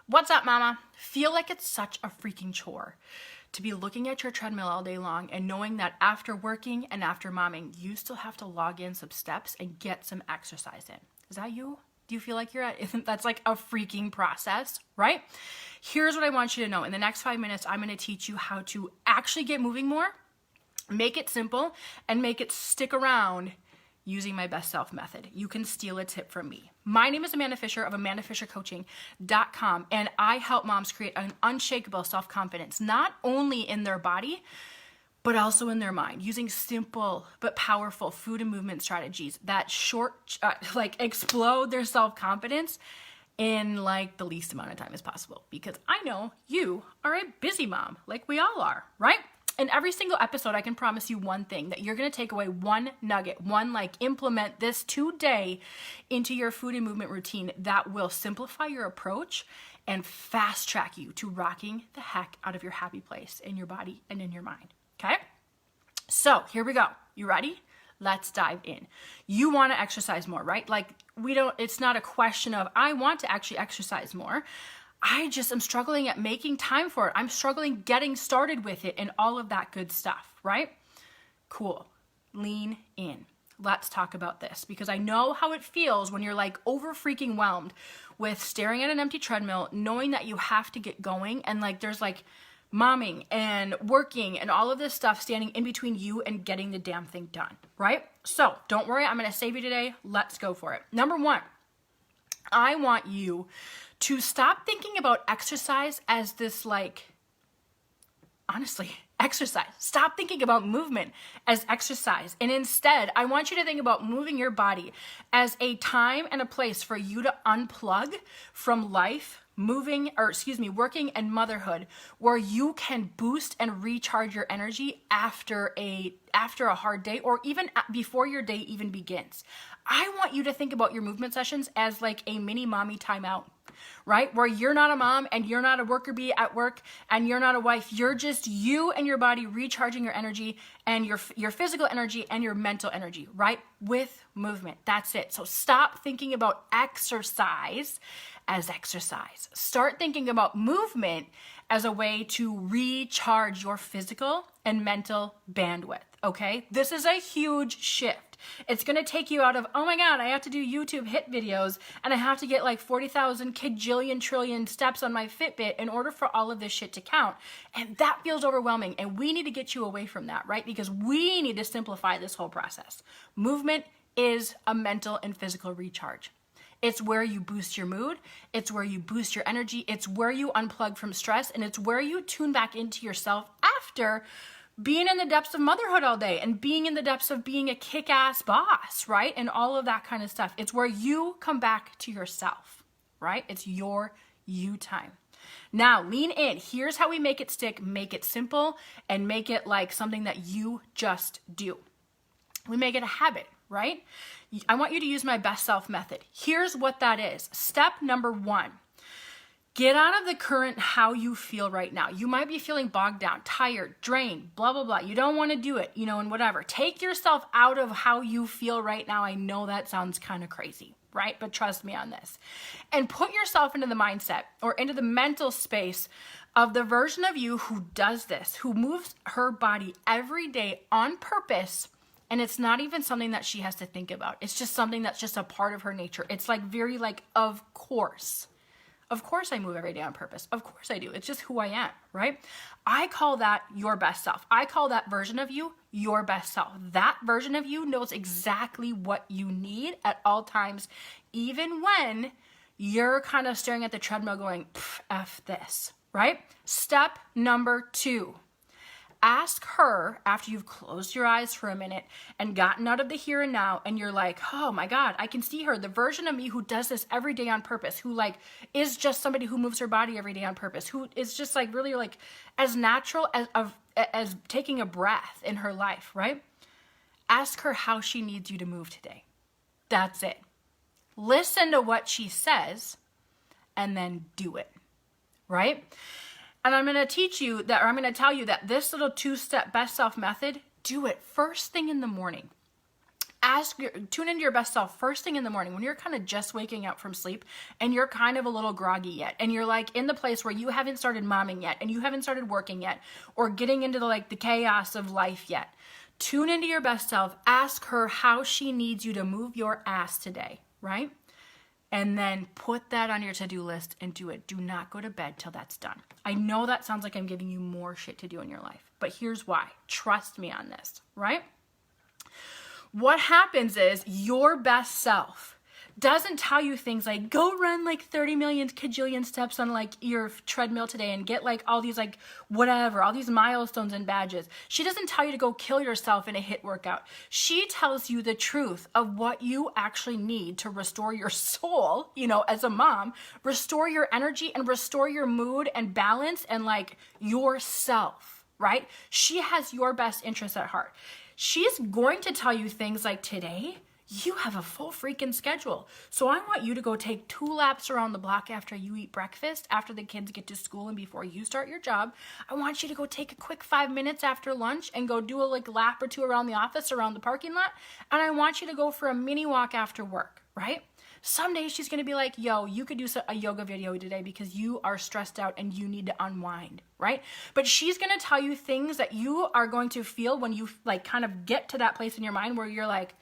What's up, mama? Feel like it's such a freaking chore to be looking at your treadmill all day long and knowing that after working and after momming, you still have to log in some steps and get some exercise in. Is that you? Do you feel like you're at, that's like a freaking process, right? Here's what I want you to know. In the next 5 minutes, I'm going to teach you how to actually get moving more, make it simple, and make it stick around using my best self method. You can steal a tip from me. My name is Amanda Fisher of AmandaFisherCoaching.com, and I help moms create an unshakable self-confidence, not only in their body, but also in their mind, using simple but powerful food and movement strategies that explode their self-confidence in like the least amount of time as possible. Because I know you are a busy mom, like we all are, right? In every single episode, I can promise you one thing, that you're going to take away one nugget, implement this today into your food and movement routine that will simplify your approach and fast track you to rocking the heck out of your happy place in your body and in your mind. Okay? So here we go. You ready? Let's dive in. You want to exercise more, right? It's not a question of, I want to actually exercise more. I just am struggling at making time for it. I'm struggling getting started with it and all of that good stuff, right? Cool. Lean in. Let's talk about this, because I know how it feels when you're like over freaking whelmed with staring at an empty treadmill, knowing that you have to get going, and there's momming and working and all of this stuff standing in between you and getting the damn thing done, right? So don't worry, I'm going to save you today. Let's go for it. Number one, I want you to stop thinking about exercise as this exercise. Stop thinking about movement as exercise. And instead, I want you to think about moving your body as a time and a place for you to unplug from life, working and motherhood, where you can boost and recharge your energy after a hard day, or even before your day even begins. I want you to think about your movement sessions as like a mini mommy timeout, right? Where you're not a mom and you're not a worker bee at work and you're not a wife. You're just you and your body recharging your energy and your physical energy and your mental energy, right? With movement. That's it. So stop thinking about exercise as exercise. Start thinking about movement as a way to recharge your physical and mental bandwidth, okay? This is a huge shift. It's going to take you out of, oh my God, I have to do YouTube hit videos and I have to get 40,000 kajillion trillion steps on my Fitbit in order for all of this shit to count. And that feels overwhelming. And we need to get you away from that, right? Because we need to simplify this whole process. Movement is a mental and physical recharge. It's where you boost your mood. It's where you boost your energy. It's where you unplug from stress. And it's where you tune back into yourself after being in the depths of motherhood all day and being in the depths of being a kick-ass boss, right? And all of that kind of stuff. It's where you come back to yourself, right? It's your you time. Now, lean in. Here's how we make it stick, make it simple, and make it like something that you just do. We make it a habit, right? I want you to use my best self method. Here's what that is. Step number one. Get out of the current how you feel right now. You might be feeling bogged down, tired, drained, blah, blah, blah. You don't want to do it, and whatever. Take yourself out of how you feel right now. I know that sounds kind of crazy, right? But trust me on this. And put yourself into the mindset or into the mental space of the version of you who does this, who moves her body every day on purpose. And it's not even something that she has to think about. It's just something that's just a part of her nature. It's very of course. Of course I move every day on purpose. Of course I do. It's just who I am, right? I call that your best self. I call that version of you your best self. That version of you knows exactly what you need at all times, even when you're kind of staring at the treadmill going, F this, right? Step number two. Ask her after you've closed your eyes for a minute and gotten out of the here and now, and you're like, oh my God, I can see her, the version of me who does this every day on purpose, who is just somebody who moves her body every day on purpose, who is just really as natural as taking a breath in her life, right? Ask her how she needs you to move today. That's it. Listen to what she says and then do it, right? And I'm going to teach you that, or I'm going to tell you that this little 2-step best self method, do it first thing in the morning. Tune into your best self first thing in the morning when you're kind of just waking up from sleep and you're kind of a little groggy yet. And you're like in the place where you haven't started momming yet and you haven't started working yet or getting into the chaos of life yet. Tune into your best self. Ask her how she needs you to move your ass today, right? And then put that on your to-do list and do it. Do not go to bed till that's done. I know that sounds like I'm giving you more shit to do in your life, but here's why. Trust me on this, right? What happens is your best self doesn't tell you things like go run 30 million kajillion steps on your treadmill today and get all these whatever, all these milestones and badges. She doesn't tell you to go kill yourself in a HIIT workout. She tells you the truth of what you actually need to restore your soul, as a mom, restore your energy and restore your mood and balance and yourself, right? She has your best interests at heart. She's going to tell you things like today, you have a full freaking schedule. So I want you to go take 2 laps around the block after you eat breakfast, after the kids get to school and before you start your job. I want you to go take a quick 5 minutes after lunch and go do a lap or 2 around the office, around the parking lot. And I want you to go for a mini walk after work, right? Some days she's going to be like, yo, you could do a yoga video today because you are stressed out and you need to unwind, right? But she's going to tell you things that you are going to feel when you kind of get to that place in your mind where you're like,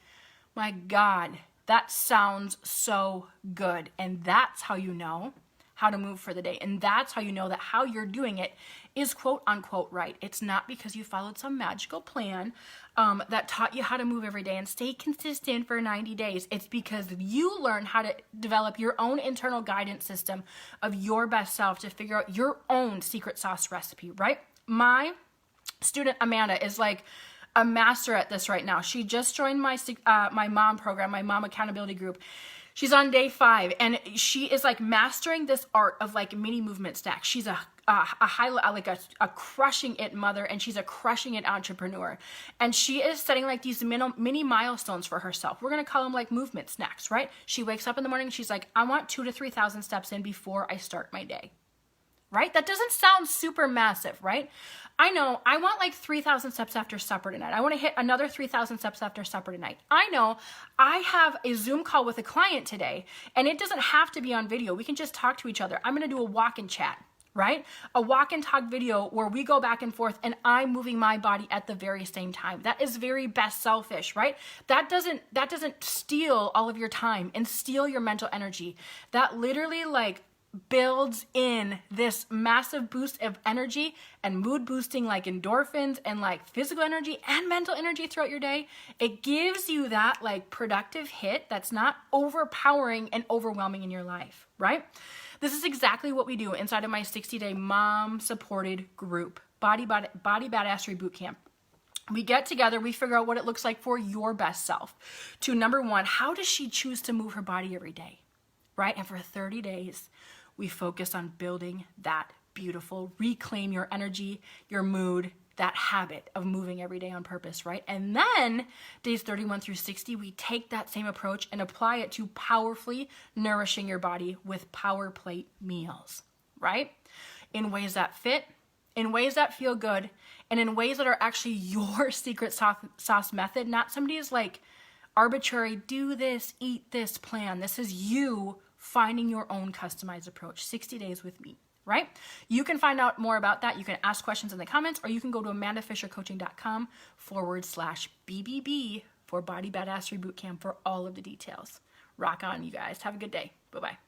my God, that sounds so good. And that's how you know how to move for the day. And that's how you know that how you're doing it is quote unquote right. It's not because you followed some magical plan that taught you how to move every day and stay consistent for 90 days. It's because you learn how to develop your own internal guidance system of your best self to figure out your own secret sauce recipe, right? My student Amanda is a master at this right now. She just joined my mom program, my mom accountability group. She's on day 5 and she is mastering this art of mini movement stacks. She's a crushing it mother and she's a crushing it entrepreneur. And she is setting these mini milestones for herself. We're going to call them movement snacks, right? She wakes up in the morning and she's like, I want 2,000 to 3,000 steps in before I start my day. Right? That doesn't sound super massive, right? I know, I want 3,000 steps after supper tonight. I want to hit another 3,000 steps after supper tonight. I know I have a Zoom call with a client today and it doesn't have to be on video. We can just talk to each other. I'm going to do a walk and chat, right? A walk and talk video where we go back and forth and I'm moving my body at the very same time. That is very best selfish, right? That doesn't steal all of your time and steal your mental energy. That literally builds in this massive boost of energy and mood boosting endorphins and physical energy and mental energy throughout your day. It gives you that productive hit that's not overpowering and overwhelming in your life, right? This is exactly what we do inside of my 60-day mom supported group, Body Badassery Bootcamp. We get together, we figure out what it looks like for your best self. To number 1, how does she choose to move her body every day, right? And for 30 days, we focus on building that beautiful, reclaim your energy, your mood, that habit of moving every day on purpose, right? And then days 31 through 60, we take that same approach and apply it to powerfully nourishing your body with power plate meals, right? In ways that fit, in ways that feel good, and in ways that are actually your secret sauce method, not somebody's arbitrary, do this, eat this plan. This is you finding your own customized approach, 60 days with me, right? You can find out more about that. You can ask questions in the comments, or you can go to amandafishercoaching.com/BBB for Body Badassery Bootcamp for all of the details. Rock on, you guys. Have a good day. Bye-bye.